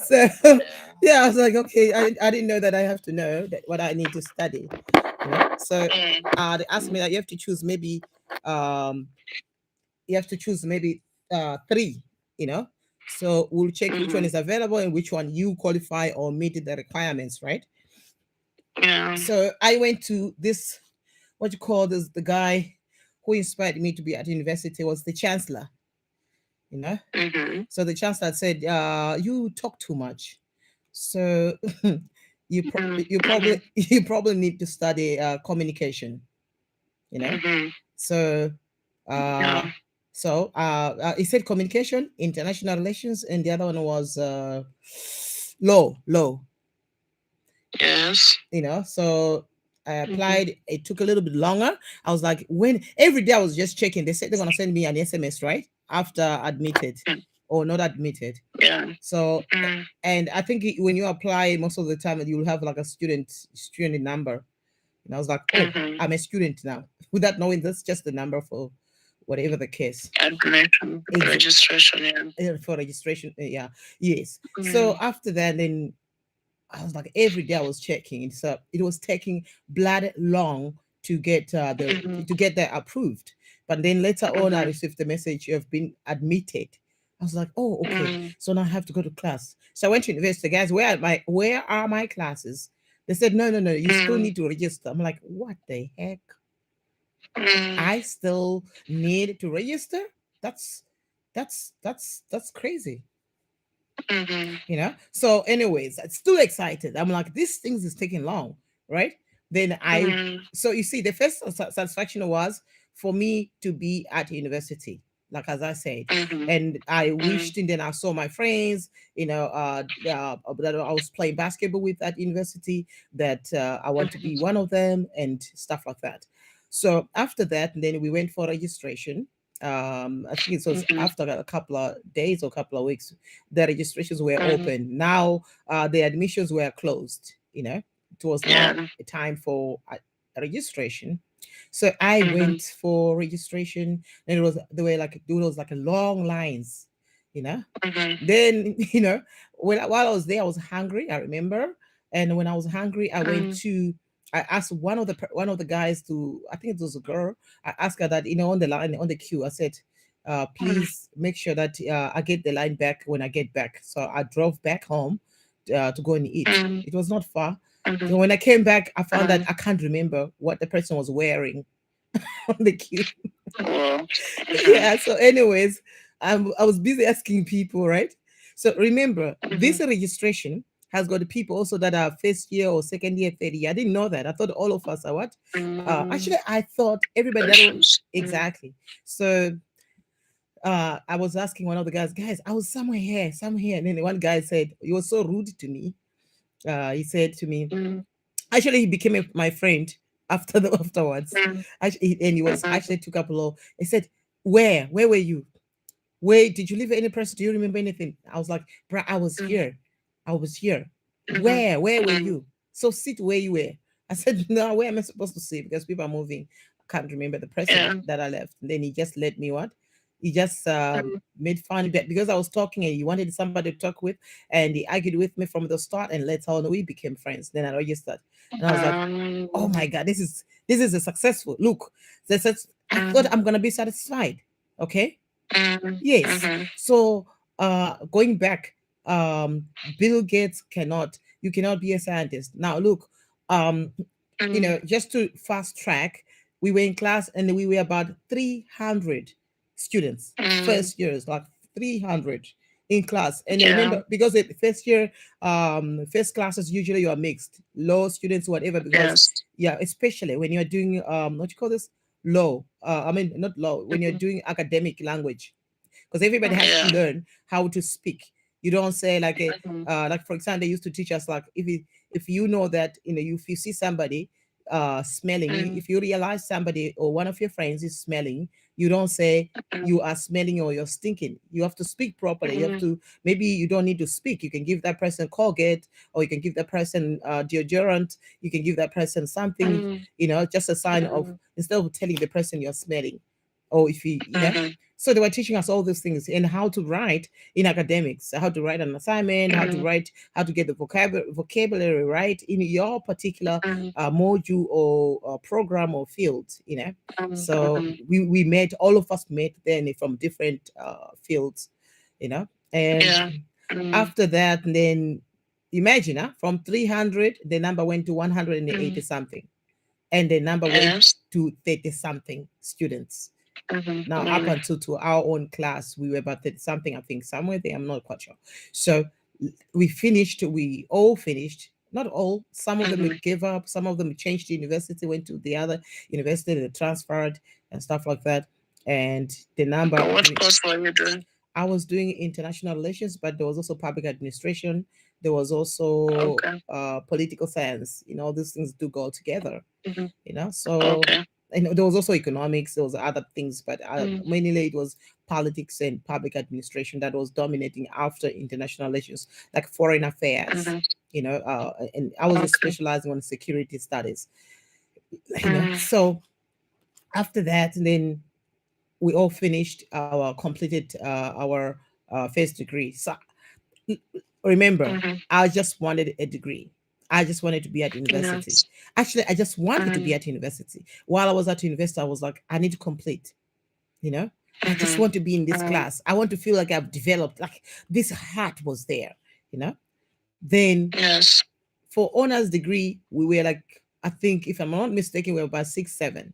So yeah, I was like, okay, I didn't know that I have to know that what I need to study. So they asked me that you have to choose maybe um you have to choose maybe three, you know. So we'll check which one is available and which one you qualify or meet the requirements, right? Yeah. So I went to this, what you call this, the guy who inspired me to be at university was the chancellor, you know. So the chancellor said, you talk too much. So you probably need to study communication, you know. So uh Yeah. he said communication, international relations, and the other one was law, Yes. you know. So I applied. It took a little bit longer. I was like, when every day I was just checking. They said they're gonna send me an SMS right after admitted or not admitted. Yeah. So and I think when you apply, most of the time you'll have like a student number. And I was like, oh, I'm a student now, without knowing that's just the number for whatever the case. Admission, registration. Yeah. For registration, yeah, yes. So after that, then I was like, every day I was checking. So it was taking blood long to get to get that approved. But then later on, I received the message you have been admitted. I was like, oh, okay. So now I have to go to class. So I went to university, guys. Where are my classes? They said, no, no, no. You still need to register. I'm like, what the heck? I still need to register? That's that's crazy. You know. So anyways, I'm still excited. I'm like, this things is taking long, right? Then so you see, the first satisfaction was for me to be at university, like as I said. And I wished, and then I saw my friends, that I was playing basketball with at university, that I want to be one of them and stuff like that. So after that, then we went for registration. I think it was after a couple of days or a couple of weeks, the registrations were open. Now the admissions were closed. You know, it was now a time for registration. So I went for registration, and there was like a long lines, you know. Then while I was there, I was hungry. I remember, and when I was hungry, I went to. I asked one of the guys to. I think it was a girl. I asked her that on the line on the queue. I said, please make sure that I get the line back when I get back. So I drove back home to go and eat. It was not far. So when I came back, I found that I can't remember what the person was wearing on the queue. Well, Yeah. So, anyways, I was busy asking people, right? So remember, this registration has got the people also that are first year or second year, third year. I didn't know that. I thought all of us are what? Actually, I thought everybody that was exactly. So I was asking one of the guys, I was somewhere here. And then one guy said, he was so rude to me. He said to me, actually, he became my friend afterwards. Actually, and he was actually took up a law. He said, Where were you? Where did you leave any person? Do you remember anything? I was like, Bruh, I was here. I was here. Where were you? So sit where you were. I said, no, where am I supposed to sit? Because people are moving. I can't remember the person that I left. And then he just let me what? He just made fun of that because I was talking and he wanted somebody to talk with, and he argued with me from the start, and later on we became friends. Then I registered, and I was like, "Oh my god, this is a successful look." I thought I'm gonna be satisfied. Okay, yes. So going back, Bill Gates you cannot be a scientist. Now look, um, just to fast track, we were in class and we were about 300 students, first years, like 300 in class. And I remember because the first year, first classes usually you are mixed, low students, whatever, because yeah, especially when you're doing what you call this low, I mean not low, when you're doing academic language, because everybody has to learn how to speak. You don't say like for example, they used to teach us like if you know that if you see somebody smelling, if you realize somebody or one of your friends is smelling, you don't say you are smelling or you're stinking. You have to speak properly. You have to, maybe you don't need to speak. You can give that person Colgate, or you can give that person deodorant. You can give that person something, just a sign of, instead of telling the person you're smelling. or if you, so they were teaching us all these things and how to write in academics, how to write an assignment, how to write, how to get the vocabulary right in your particular module or program or field, So we met, all of us met then from different fields, and after that, then imagine, from 300, the number went to 180 something, and the number went to 30 something students. Now, up until to our own class, we were about 30 something, I think, somewhere there. I'm not quite sure. So we all finished. Not all. Some of them gave up. Some of them changed university, went to the other university, they transferred and stuff like that. And the number. What course were you doing? I was doing international relations, but there was also public administration. There was also political science. All these things do go together. So and there was also economics. There was other things, but mainly it was politics and public administration that was dominating after international relations, like foreign affairs. And I was specializing on security studies. So after that, then we all finished completed our first degree. So remember, I just wanted a degree. I just wanted to be at university. Actually, I just wanted to be at university. While I was at university, I was like, I need to complete. I just want to be in this class. I want to feel like I've developed, like this heart was there. Then for honors degree, we were like, I think, if I'm not mistaken, we were about 6, 7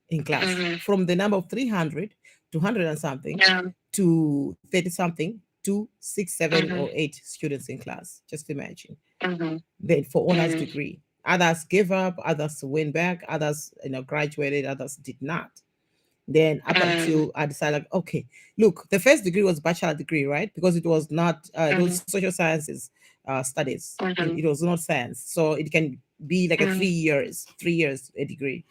in class, from the number of 300 to 100 and something to 30 something to 6, 7 or 8 students in class. Just imagine. Then for honors degree, others gave up, others went back, others graduated, others did not. Then up until I decided, like, okay, look, the first degree was bachelor degree, right? Because it was not it was social sciences studies. It was not science, so it can be like a 3 years a degree.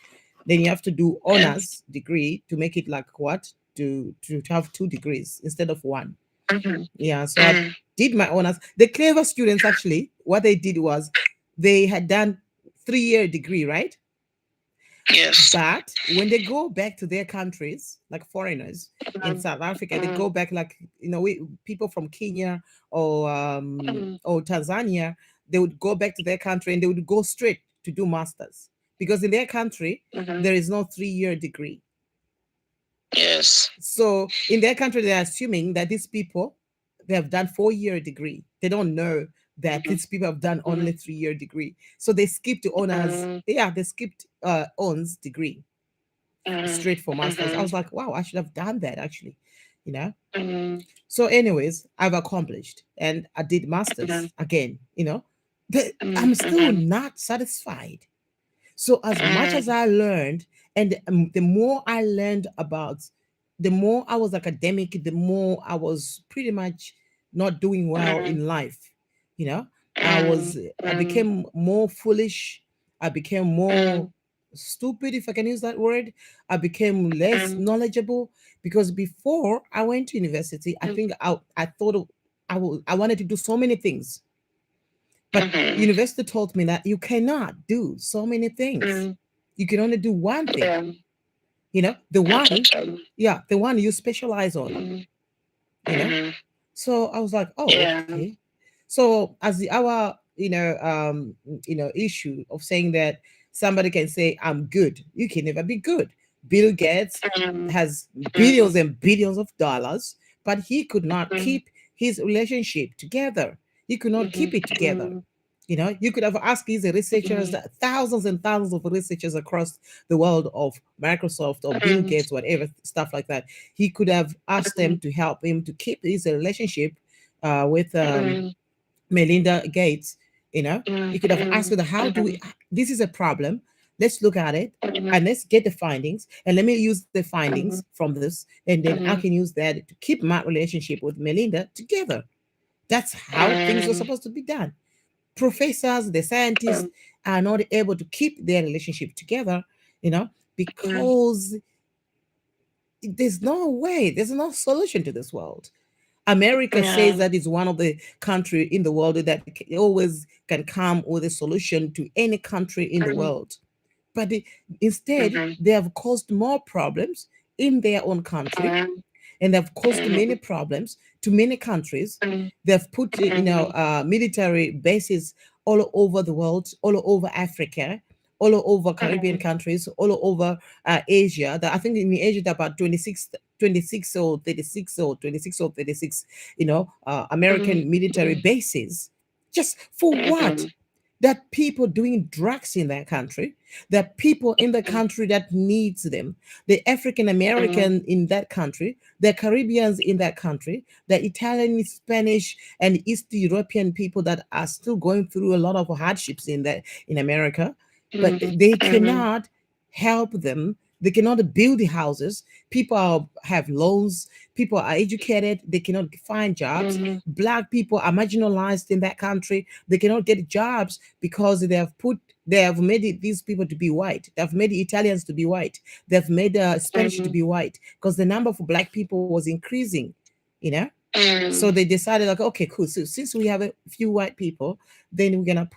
Then you have to do honors degree to make it like what, to have 2 degrees instead of 1. Yeah, so I did my honors. The clever students, actually, what they did was they had done 3-year degree, right? Yes. But when they go back to their countries, like foreigners in South Africa, they go back, like, people from Kenya or Tanzania, they would go back to their country and they would go straight to do masters, because in their country there is no 3-year degree. Yes. So in their country, they're assuming that these people, they have done 4-year degree. They don't know that these people have done only 3-year degree. So they skipped to honors. Yeah, they skipped honors degree straight for masters. I was like, wow, I should have done that, actually. So anyways, I've accomplished and I did masters again. But I'm still not satisfied. So as much as I learned, and the more I learned about, the more I was academic, the more I was pretty much not doing well in life. I became more foolish. I became more stupid, if I can use that word. I became less knowledgeable, because before I went to university, I think I thought I wanted to do so many things. But university told me that you cannot do so many things. You can only do one thing. The one you specialize on. So I was like, oh, okay. So as our issue of saying that somebody can say I'm good, you can never be good. Bill Gates has billions and billions of dollars, but he could not keep his relationship together. He could not keep it together. You could have asked these researchers, thousands and thousands of researchers across the world of Microsoft or Bill Gates, whatever, stuff like that. He could have asked them to help him to keep his relationship with Melinda Gates. You could have asked her, how do we, this is a problem. Let's look at it and let's get the findings, and let me use the findings from this, and then I can use that to keep my relationship with Melinda together. That's how things are supposed to be done. Professors, the scientists are not able to keep their relationship together, because there's no way, there's no solution to this world. America says that it's one of the country in the world that always can come with a solution to any country in the world. But instead, they have caused more problems in their own country, and they've caused many problems to many countries. They've put military bases all over the world, all over Africa, all over Caribbean countries, all over Asia. I think in Asia there are about 26 or 36 or 26 or 36, American military bases. Just for what? That people doing drugs in that country, that people in the country that needs them, the African American in that country, the Caribbeans in that country, the Italian, Spanish, and East European people that are still going through a lot of hardships in America, but they cannot help them. They cannot build the houses. Have loans. People are educated. They cannot find jobs. Black people are marginalized in that country. They cannot get jobs because they have made these people to be white. They've made the Italians to be white. They've made Spanish to be white because the number of black people was increasing, you know. So they decided, like, okay, cool. So since we have a few white people, then we're gonna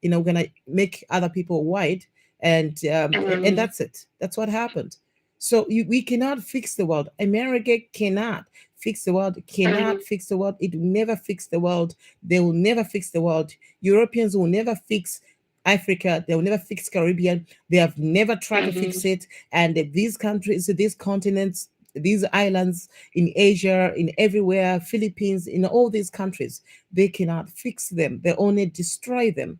we're gonna make other people white, and that's it. That's what happened. So we cannot fix the world. America cannot fix the world. Cannot fix the world. It will never fix the world. They will never fix the world. Europeans will never fix Africa. They will never fix Caribbean. They have never tried to fix it. And these countries, these continents, these islands in Asia, in everywhere, Philippines, in all these countries, they cannot fix them. They only destroy them.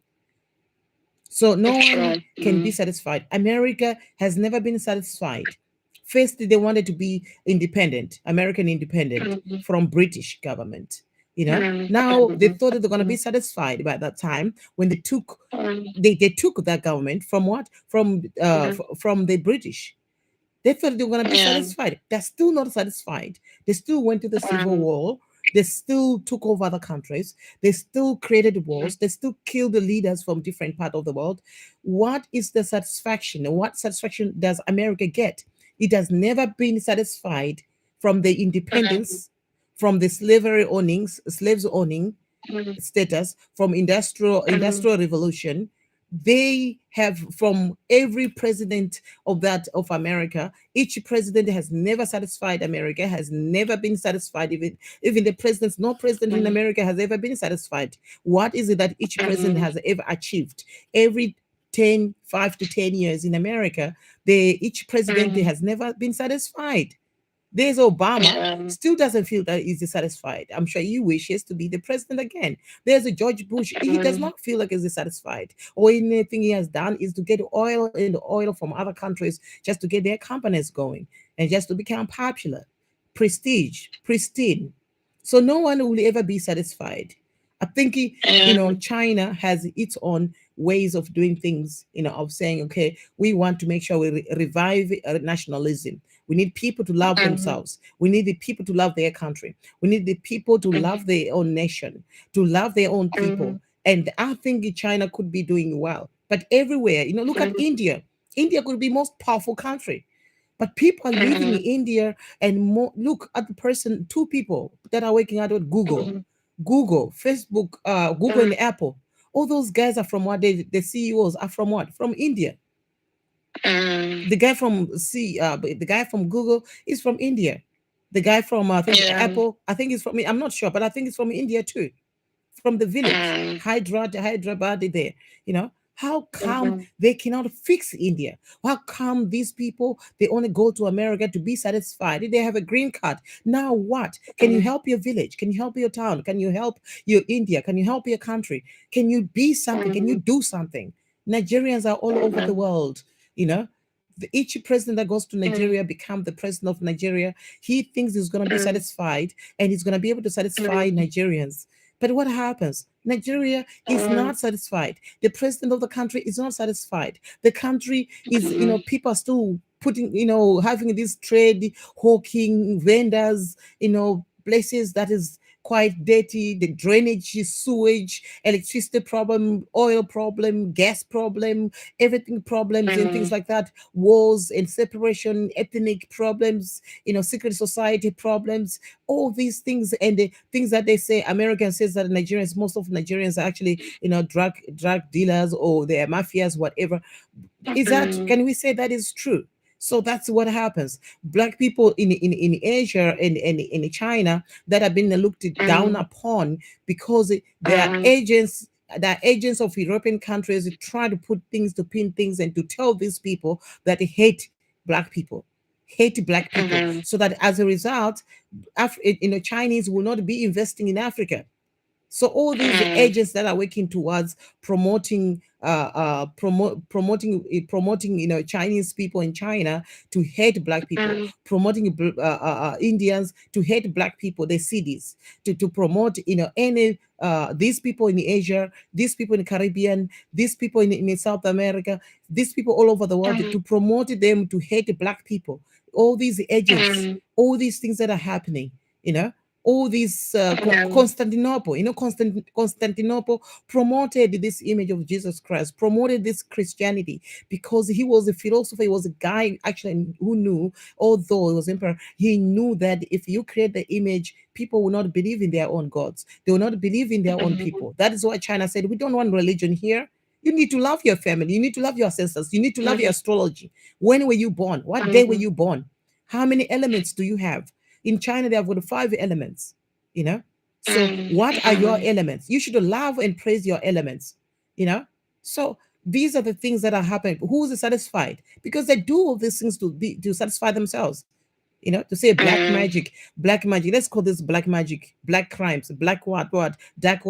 So no one can be satisfied. America has never been satisfied. First, they wanted to be independent, American independent from British government. Now they thought that they're going to be satisfied by that time when they took that government from what? From the British. They thought they were going to be satisfied. They're still not satisfied. They still went to the civil war. They still took over other countries. They still created wars. They still killed the leaders from different parts of the world. What is the satisfaction? And what satisfaction does America get? It has never been satisfied from the independence, from the slaves owning status, from industrial revolution. They have, from every president of America, each president has never satisfied America, has never been satisfied. Even the presidents, no president in America has ever been satisfied. What is it that each president has ever achieved? Every 5 to 10 years in America, each president has never been satisfied. There's Obama, still doesn't feel that he's satisfied. I'm sure he wishes to be the president again. There's a George Bush. He does not feel like he's satisfied. Or anything he has done is to get oil from other countries just to get their companies going and just to become popular, prestige, pristine. So no one will ever be satisfied. I think China has its own ways of doing things, of saying, okay, we want to make sure we revive nationalism. We need people to love themselves. We need the people to love their country. We need the people to love their own nation, to love their own people. And I think China could be doing well. But everywhere, look at India. India could be most powerful country. But people are living in India and look at the two people that are working out with Google, Facebook, Google and Apple. All those guys are from what? The CEOs are from what? From India. The guy from Google is from India. The guy from Apple, I think he's from. I'm not sure, but I think it's from India too, from the village, Hyderabad. There, how come they cannot fix India? How come these people they only go to America to be satisfied? They have a green card. Now what? Can you help your village? Can you help your town? Can you help your India? Can you help your country? Can you be something? Can you do something? Nigerians are all over the world. Each president that goes to Nigeria become the president of Nigeria. He thinks he's going to be satisfied and he's going to be able to satisfy Nigerians. But what happens? Nigeria is not satisfied. The president of the country is not satisfied. The country is, people are still putting, having this trade, hawking, vendors, places that is quite dirty, the drainage, sewage, electricity problem, oil problem, gas problem, everything problems and things like that, wars and separation, ethnic problems, secret society problems, all these things, and the things that they say, American says that Nigerians, most of Nigerians are actually, drug dealers or they're mafias, whatever. Can we say that is true? So that's what happens. Black people in Asia and in China that have been looked down upon because they are agents. The agents of European countries try to put things to pin things and to tell these people that they hate black people, hate black people, so that as a result, Chinese will not be investing in Africa. So all these agents that are working towards promoting promoting Chinese people in China to hate black people, promoting Indians to hate black people. They see this to promote any these people in Asia, these people in the Caribbean, these people in South America, these people all over the world, to promote them to hate black people. All these agents, all these things that are happening, you know, all these Constantinople, Constantinople promoted this image of Jesus Christ, promoted this Christianity, because he was a philosopher. He was a guy actually who knew, although he was emperor, he knew that if you create the image, people will not believe in their own gods. They will not believe in their own people. That is why China said, we don't want religion here. You need to love your family. You need to love your ancestors. You need to love your astrology. When were you born? What day were you born? How many elements do you have? In China, they have got 5 elements. So what are your elements? You should love and praise your elements. So these are the things that are happening. Who is satisfied? Because they do all these things to satisfy themselves. To say black magic, black magic. Let's call this black magic, black crimes, black what, dark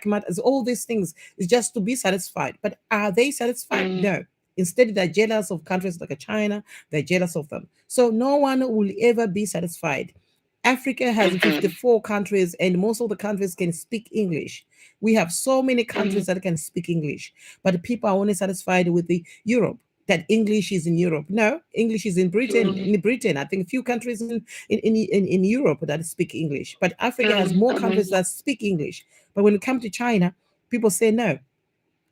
matter. All these things is just to be satisfied. But are they satisfied? No. Instead, they're jealous of countries like China. They're jealous of them. So no one will ever be satisfied. Africa has 54 countries, and most of the countries can speak English. We have so many countries that can speak English, but people are only satisfied with the Europe. That English is in Europe. No, English is in Britain. In Britain, I think a few countries in Europe that speak English. But Africa has more countries that speak English. But when it comes to China, people say no.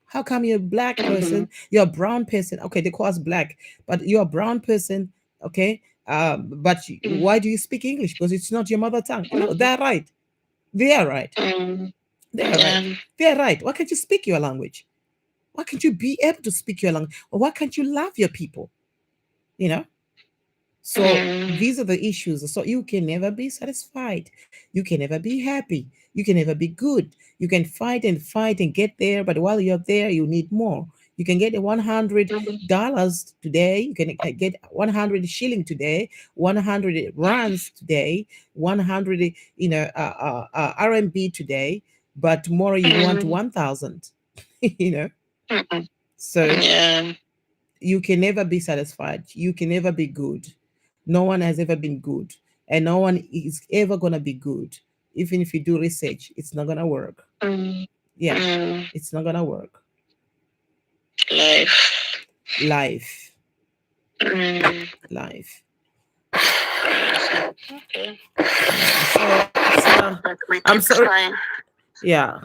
How come you're a black person? You're a brown person. Okay, they call us black, but you're a brown person. Okay, but why do you speak English? Because it's not your mother tongue. No, they're right. They are right. They are right. They are right. Why can't you speak your language? Why can't you be able to speak your language? Or why can't you love your people? So these are the issues. So you can never be satisfied. You can never be happy. You can never be good. You can fight and get there, but while you're there, you need more. You can get $100 today. You can get 100 shilling today, 100 rands today, 100 RMB today, but tomorrow you want 1,000. So you can never be satisfied. You can never be good. No one has ever been good, and no one is ever gonna be good. Even if you do research, it's not gonna work. Yeah, it's not gonna work. Life. Life. Okay. So I'm sorry. Yeah.